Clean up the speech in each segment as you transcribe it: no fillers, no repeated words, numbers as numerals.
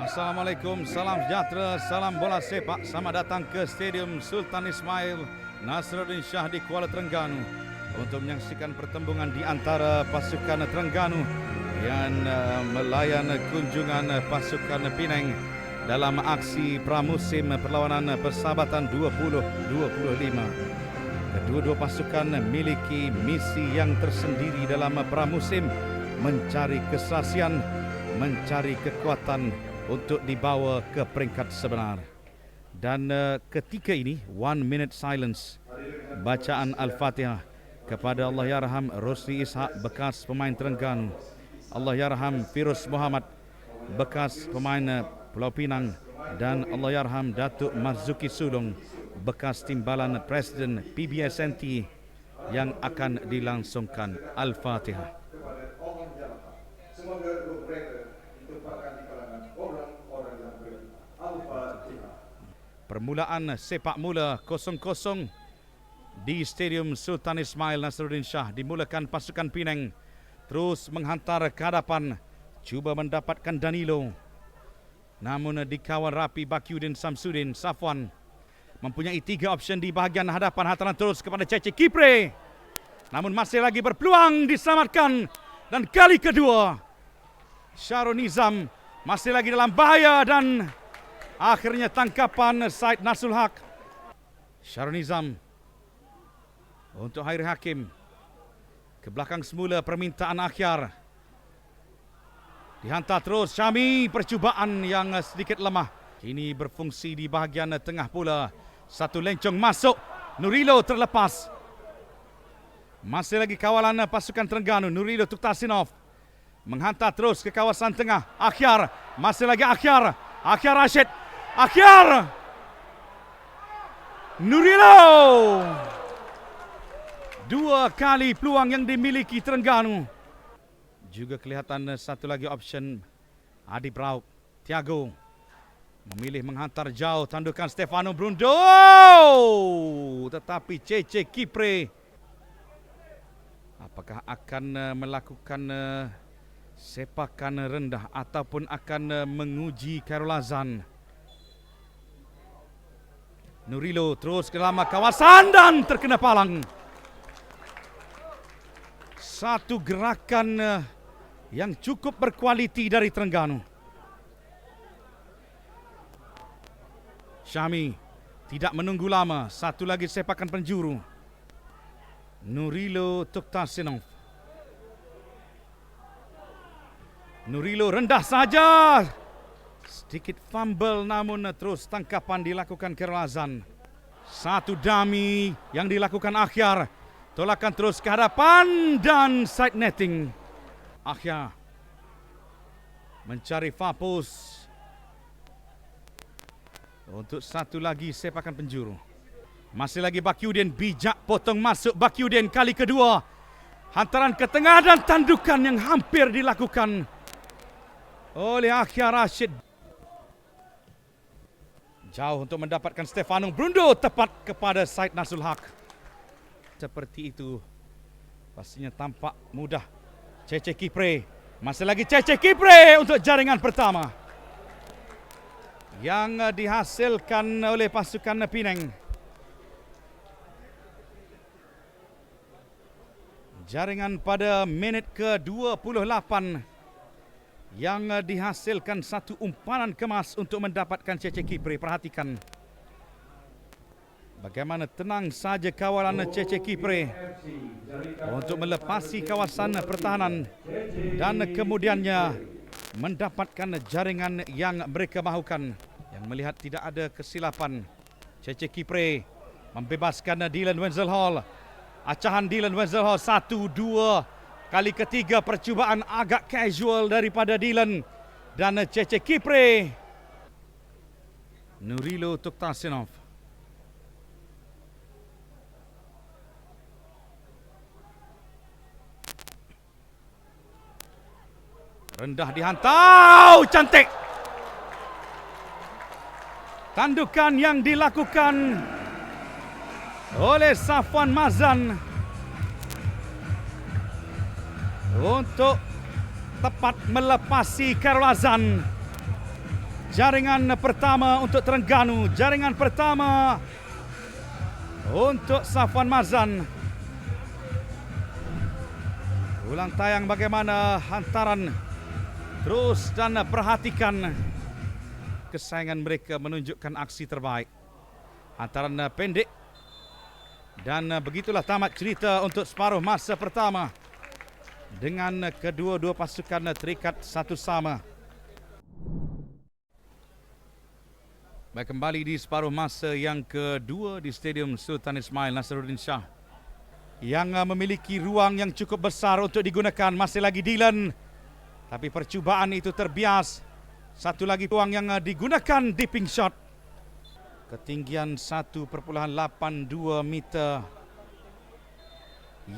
Assalamualaikum, salam sejahtera, salam bola sepak. Selamat datang ke Stadium Sultan Ismail Nasruddin Shah di Kuala Terengganu untuk menyaksikan pertembungan di antara pasukan Terengganu yang melayan kunjungan pasukan Penang dalam aksi pramusim perlawanan Persahabatan 2025. Kedua-dua pasukan memiliki misi yang tersendiri dalam pramusim, mencari kesaksian, mencari kekuatan untuk dibawa ke peringkat sebenar. Dan ketika ini 1 minute silence, bacaan Al-Fatihah kepada Allahyarham Rosli Ishak, bekas pemain Terengganu, Allahyarham Firuz Muhammad, bekas pemain Pulau Pinang, dan Allahyarham Datuk Marzuki Sulong, bekas timbalan Presiden PBSNT, yang akan dilangsungkan. Al-Fatihah. Semoga mereka ditumpahkan di kalangan orang-orang yang beriman. Al-Fatihah. Permulaan sepak mula 0-0 di Stadium Sultan Ismail Nasruddin Shah. Dimulakan pasukan Penang terus menghantar ke hadapan, cuba mendapatkan Danilo, namun dikawal rapi Bakyudin Samsudin. Safwan mempunyai 3 option di bahagian hadapan, hantaran terus kepada Cece Kipre, namun masih lagi berpeluang diselamatkan. Dan kali kedua Syahrul Nizam masih lagi dalam bahaya dan akhirnya tangkapan Said Nasul Haq. Syahrul Nizam untuk Hairi Hakim ke belakang semula, permintaan akhir dihantar terus Syami, percubaan yang sedikit lemah. Ini berfungsi di bahagian tengah pula. Satu lencong masuk, Nurilo terlepas. Masih lagi kawalan pasukan Terengganu. Nurilo Tuktasinov menghantar terus ke kawasan tengah. Akhyar, masih lagi Akhyar. Akhyar Rashid. Akhyar! Nurilo! 2 kali peluang yang dimiliki Terengganu. Juga kelihatan satu lagi option Adi Brauk. Tiago memilih menghantar jauh, tandukan Stefano Brundo. Tetapi Cece Kipre apakah akan melakukan sepakan rendah ataupun akan menguji Khairul Azan? Nurilo terus ke dalam kawasan dan terkena palang. Satu gerakan yang cukup berkualiti dari Terengganu. Syami tidak menunggu lama, satu lagi sepakan penjuru. Nurilo Tuktasinov. Nurilo rendah saja. Sedikit fumble, namun terus tangkapan dilakukan Khairul Azan. Satu dummy yang dilakukan Akhyar. Tolakan terus ke hadapan dan side netting. Akhyar mencari fokus untuk satu lagi sepakan penjuru. Masih lagi Bakyudin, bijak potong masuk Bakyudin kali kedua. Hantaran ke tengah dan tandukan yang hampir dilakukan oleh Akhyar Rashid. Jauh untuk mendapatkan Stefano Brundo, tepat kepada Said Nasul Haq. Seperti itu pastinya tampak mudah. Cece Kipre, masih lagi Cece Kipre untuk jaringan pertama yang dihasilkan oleh pasukan Penang. Jaringan pada minit ke-28 yang dihasilkan satu umpanan kemas untuk mendapatkan Cece Kipre. Perhatikan bagaimana tenang saja kawalan Cece Kipre untuk melepasi kawasan pertahanan dan kemudiannya mendapatkan jaringan yang mereka mahukan. Yang melihat tidak ada kesilapan, Cece Kipre membebaskan Dylan Wenzel Hall. Acahan Dylan Wenzel Hall 1-2. Kali ketiga percubaan agak casual daripada Dylan dan Cece Kipre. Nurilo Tuktasinov. Rendah dihantar, cantik. Tandukan yang dilakukan oleh Safwan Mazan untuk tepat melepasi Khairul Azan. Jaringan pertama untuk Terengganu, jaringan pertama untuk Safwan Marzan. Ulang tayang bagaimana hantaran terus dan perhatikan kesayangan mereka menunjukkan aksi terbaik. Hantaran pendek dan begitulah tamat cerita untuk separuh masa pertama dengan kedua-dua pasukan terikat satu sama. Baik, kembali di separuh masa yang kedua di Stadium Sultan Ismail Nasruddin Shah yang memiliki ruang yang cukup besar untuk digunakan. Masih lagi Dylan, tapi percubaan itu terbias. Satu lagi ruang yang digunakan, dipping shot. Ketinggian 1.82 meter.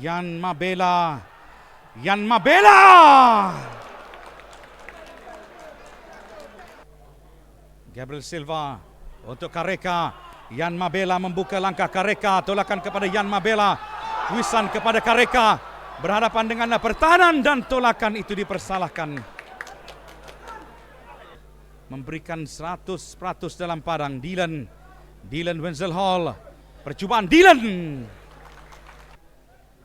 Yan Mabela. Gabriel Silva untuk Kareka. Yan Mabela membuka langkah Kareka. Tolakan kepada Yan Mabela. Wisan kepada Kareka. Berhadapan dengan pertahanan dan tolakan itu dipersalahkan. Memberikan 100% dalam padang. Dylan Wenzel Hall. Percubaan Dylan.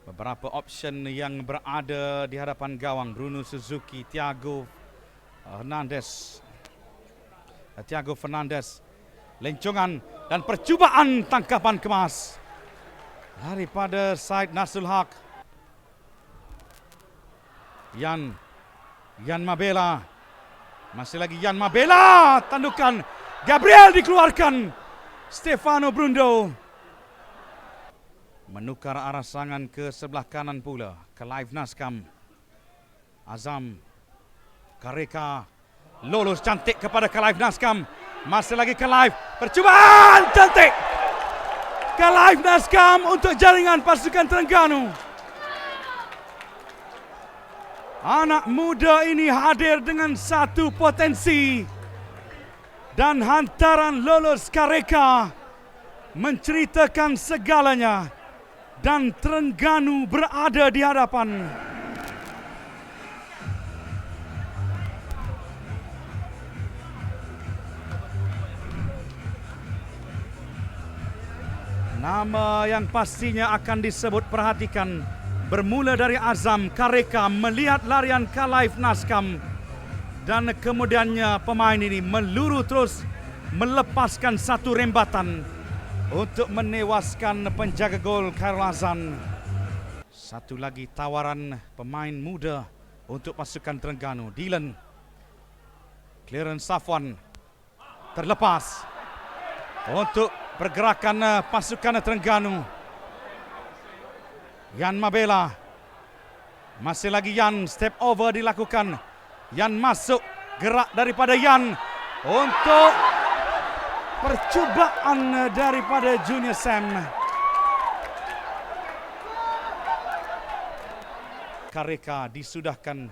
Beberapa option yang berada di hadapan gawang. Bruno Suzuki, Thiago Fernandes. Lencongan dan percubaan tangkapan kemas daripada Said Nasrul Haq. Yan Mabela. Masih lagi Yan Mabela. Tandukan Gabriel dikeluarkan. Stefano Brundo menukar arah serangan ke sebelah kanan pula. Clive Naskam. Azam. Kareka. Lolos cantik kepada Clive Naskam. Masih lagi Clive. Percubaan cantik. Clive Naskam untuk jaringan pasukan Terengganu. Anak muda ini hadir dengan satu potensi. Dan hantaran lolos Kareka menceritakan segalanya. Dan Terengganu berada di hadapan. Nama yang pastinya akan disebut, perhatikan. Bermula dari Azam, Kareka melihat larian Clive Naskam. Dan kemudiannya pemain ini meluru terus melepaskan satu rembatan untuk menewaskan penjaga gol Khairul Azan. Satu lagi tawaran pemain muda untuk pasukan Terengganu. Dylan. Clearance Safwan. Terlepas untuk pergerakan pasukan Terengganu. Yan Mabela. Masih lagi Yan. Step over dilakukan. Yan masuk. Gerak daripada Yan. Untuk percubaan daripada Junior Sam. Kareka disudahkan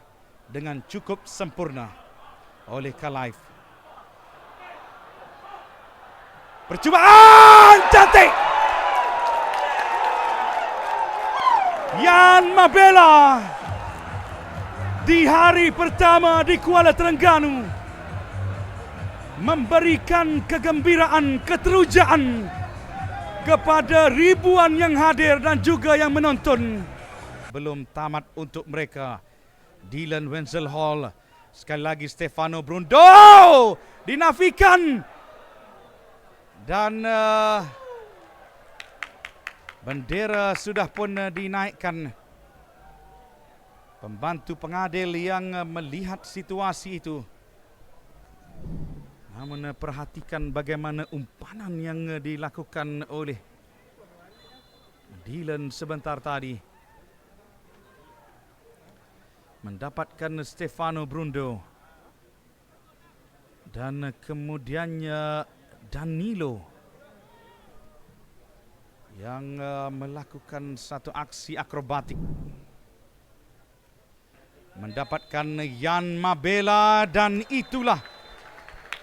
dengan cukup sempurna oleh Clive. Percubaan cantik. Yan Mabela di hari pertama di Kuala Terengganu memberikan kegembiraan, keterujaan kepada ribuan yang hadir dan juga yang menonton. Belum tamat untuk mereka. Dylan Wenzel Hall. Sekali lagi Stefano Brundo dinafikan. Dan bendera sudah pun dinaikkan. Pembantu pengadil yang melihat situasi itu. Namun perhatikan bagaimana umpanan yang dilakukan oleh Dylan sebentar tadi. Mendapatkan Stefano Brundo. Dan kemudiannya Danilo yang melakukan satu aksi akrobatik. Mendapatkan Yan Mabela dan itulah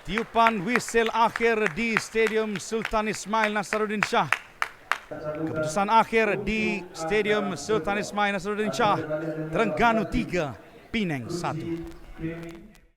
tiupan whistle akhir di Stadium Sultan Ismail Nasruddin Shah. Keputusan akhir di Stadium Sultan Ismail Nasruddin Shah. Terengganu 3, Penang 1.